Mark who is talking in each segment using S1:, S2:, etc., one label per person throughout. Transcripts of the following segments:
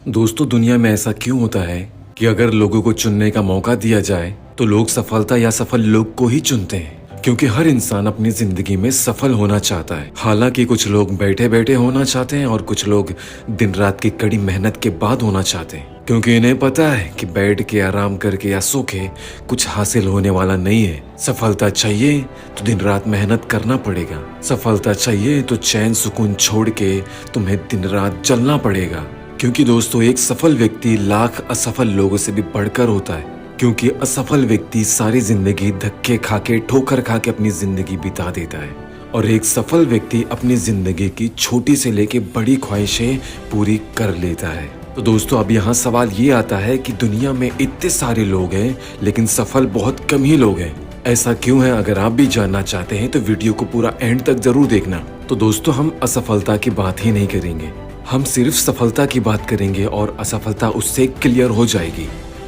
S1: दोस्तों, दुनिया में ऐसा क्यों होता है कि अगर लोगों को चुनने का मौका दिया जाए तो लोग सफलता या सफल लोग को ही चुनते हैं, क्योंकि हर इंसान अपनी जिंदगी में सफल होना चाहता है। हालांकि कुछ लोग बैठे बैठे होना चाहते हैं और कुछ लोग दिन रात की कड़ी मेहनत के बाद होना चाहते हैं, क्योंकि इन्हें पता है कि बैठ के आराम करके या सो के कुछ हासिल होने वाला नहीं है। सफलता चाहिए तो दिन रात मेहनत करना पड़ेगा। सफलता चाहिए तो चैन सुकून छोड़ के तुम्हें दिन रात चलना पड़ेगा। क्योंकि दोस्तों, एक सफल व्यक्ति लाख असफल लोगों से भी बढ़कर होता है, क्योंकि असफल व्यक्ति सारी जिंदगी धक्के खा के ठोकर खा के अपनी जिंदगी बिता देता है और एक सफल व्यक्ति अपनी जिंदगी की छोटी से लेके बड़ी ख्वाहिशें पूरी कर लेता है। तो दोस्तों, अब यहाँ सवाल ये आता है कि दुनिया में इतने सारे लोग हैं लेकिन सफल बहुत कम ही लोग हैं। ऐसा क्यों है? अगर आप भी जानना चाहते हैं तो वीडियो को पूरा एंड तक जरूर देखना। तो दोस्तों, हम असफलता की बात ही नहीं करेंगे, हम सिर्फ सफलता की बात करेंगे और असफलता उससे क्लियर हो जाएगी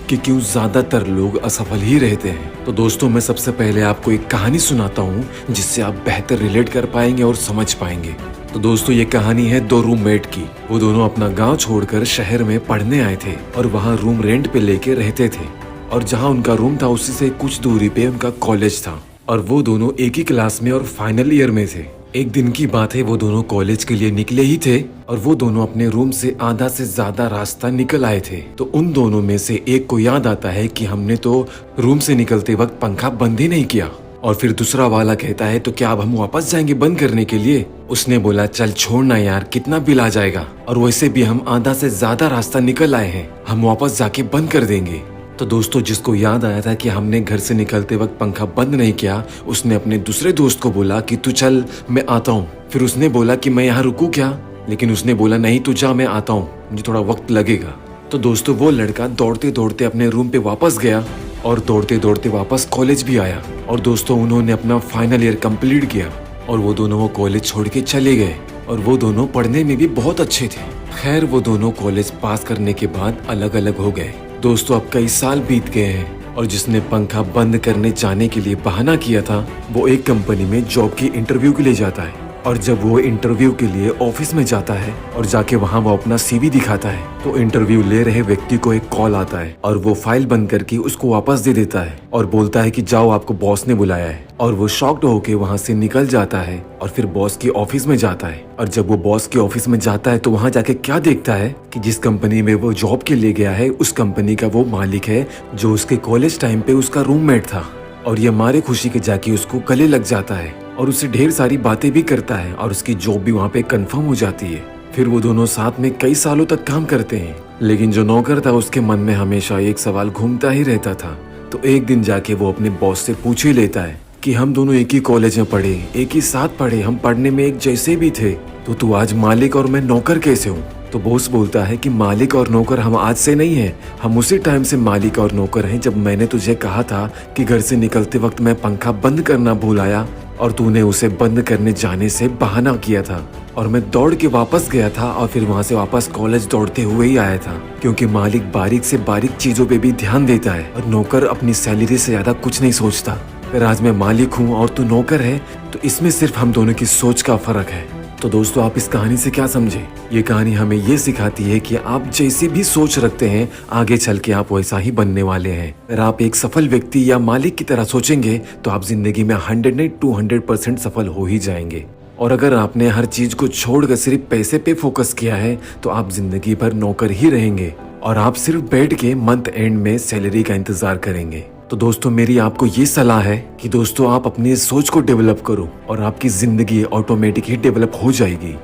S1: कि क्यों ज्यादातर लोग असफल ही रहते हैं। तो दोस्तों, मैं सबसे पहले आपको एक कहानी सुनाता हूँ जिससे आप बेहतर रिलेट कर पाएंगे और समझ पाएंगे। तो दोस्तों, ये कहानी है दो रूममेट की। वो दोनों अपना गांव छोड़कर शहर में पढ़ने आए थे और वहाँ रूम रेंट पे लेके रहते थे, और जहाँ उनका रूम था उसी से कुछ दूरी पे उनका कॉलेज था, और वो दोनों एक ही क्लास में और फाइनल ईयर में थे। एक दिन की बात है, वो दोनों कॉलेज के लिए निकले ही थे और वो दोनों अपने रूम से आधा से ज्यादा रास्ता निकल आए थे। तो उन दोनों में से एक को याद आता है कि हमने तो रूम से निकलते वक्त पंखा बंद ही नहीं किया, और फिर दूसरा वाला कहता है तो क्या अब हम वापस जाएंगे बंद करने के लिए? उसने बोला चल छोड़ना यार, कितना बिल आ जाएगा, और वैसे भी हम आधा से ज्यादा रास्ता निकल आए हैं, हम वापस जाके बंद कर देंगे। तो दोस्तों, जिसको याद आया था कि हमने घर से निकलते वक्त पंखा बंद नहीं किया, उसने अपने दूसरे दोस्त को बोला कि तू चल मैं आता हूँ। फिर उसने बोला कि मैं यहाँ रुकूं क्या, लेकिन उसने बोला नहीं तू जा, मैं आता हूँ, मुझे थोड़ा वक्त लगेगा। तो दोस्तों, वो लड़का दौड़ते दौड़ते अपने रूम पे वापस गया और दौड़ते दौड़ते वापस कॉलेज भी आया, और दोस्तों उन्होंने अपना फाइनल ईयर कंप्लीट किया और वो दोनों वो कॉलेज छोड़ के चले गए, और वो दोनों पढ़ने में भी बहुत अच्छे थे। खैर, वो दोनों कॉलेज पास करने के बाद अलग अलग हो गए। दोस्तों, अब कई साल बीत गए हैं और जिसने पंखा बंद करने जाने के लिए बहाना किया था वो एक कंपनी में जॉब की इंटरव्यू के लिए जाता है, और जब वो इंटरव्यू के लिए ऑफिस में जाता है और जाके वहाँ वो अपना सीवी दिखाता है तो इंटरव्यू ले रहे व्यक्ति को एक कॉल आता है और वो फाइल बंद करके उसको वापस दे देता है और बोलता है कि जाओ, आपको बॉस ने बुलाया है। और वो शॉक्ड होके वहाँ से निकल जाता है और फिर बॉस की ऑफिस में जाता है, और जब वो बॉस की ऑफिस में जाता है तो वहाँ जाके क्या देखता है कि जिस कंपनी में वो जॉब के लिए गया है उस कंपनी का वो मालिक है जो उसके कॉलेज टाइम पे उसका रूममेट था, और ये मारे खुशी के जाके उसको गले लग जाता है और उससे ढेर सारी बातें भी करता है और उसकी जॉब भी वहाँ पे कंफर्म हो जाती है। फिर वो दोनों साथ में कई सालों तक काम करते हैं, लेकिन जो नौकर था उसके मन में हमेशा एक सवाल घूमता ही रहता था। तो एक दिन जाके वो अपने बॉस से पूछ ही लेता है कि हम दोनों एक ही कॉलेज में पढ़े, एक ही साथ पढ़े, हम पढ़ने में एक जैसे भी थे, तो तू आज मालिक और मैं नौकर कैसे हूँ? तो बॉस बोलता है कि मालिक और नौकर हम आज से नहीं हैं, हम उसी टाइम से मालिक और नौकर हैं जब मैंने तुझे कहा था कि घर से निकलते वक्त मैं पंखा बंद करना भूल आया और तूने उसे बंद करने जाने से बहाना किया था, और मैं दौड़ के वापस गया था और फिर वहाँ से वापस कॉलेज दौड़ते हुए ही आया था, क्योंकि मालिक बारीक से बारीक चीजों पे भी ध्यान देता है और नौकर अपनी सैलरी से ज्यादा कुछ नहीं सोचता। फिर आज मैं मालिक हूँ और तू नौकर है, तो इसमें सिर्फ हम दोनों की सोच का फर्क है। तो दोस्तों, आप इस कहानी से क्या समझे? ये कहानी हमें ये सिखाती है कि आप जैसी भी सोच रखते हैं आगे चल के आप वैसा ही बनने वाले हैं। अगर आप एक सफल व्यक्ति या मालिक की तरह सोचेंगे तो आप जिंदगी में 100 नहीं 200% सफल हो ही जाएंगे, और अगर आपने हर चीज को छोड़कर सिर्फ पैसे पे फोकस किया है तो आप जिंदगी भर नौकर ही रहेंगे और आप सिर्फ बैठ के मंथ एंड में सैलरी का इंतजार करेंगे। तो दोस्तों, मेरी आपको ये सलाह है कि दोस्तों आप अपनी सोच को डेवलप करो और आपकी जिंदगी ऑटोमेटिक ही डेवलप हो जाएगी।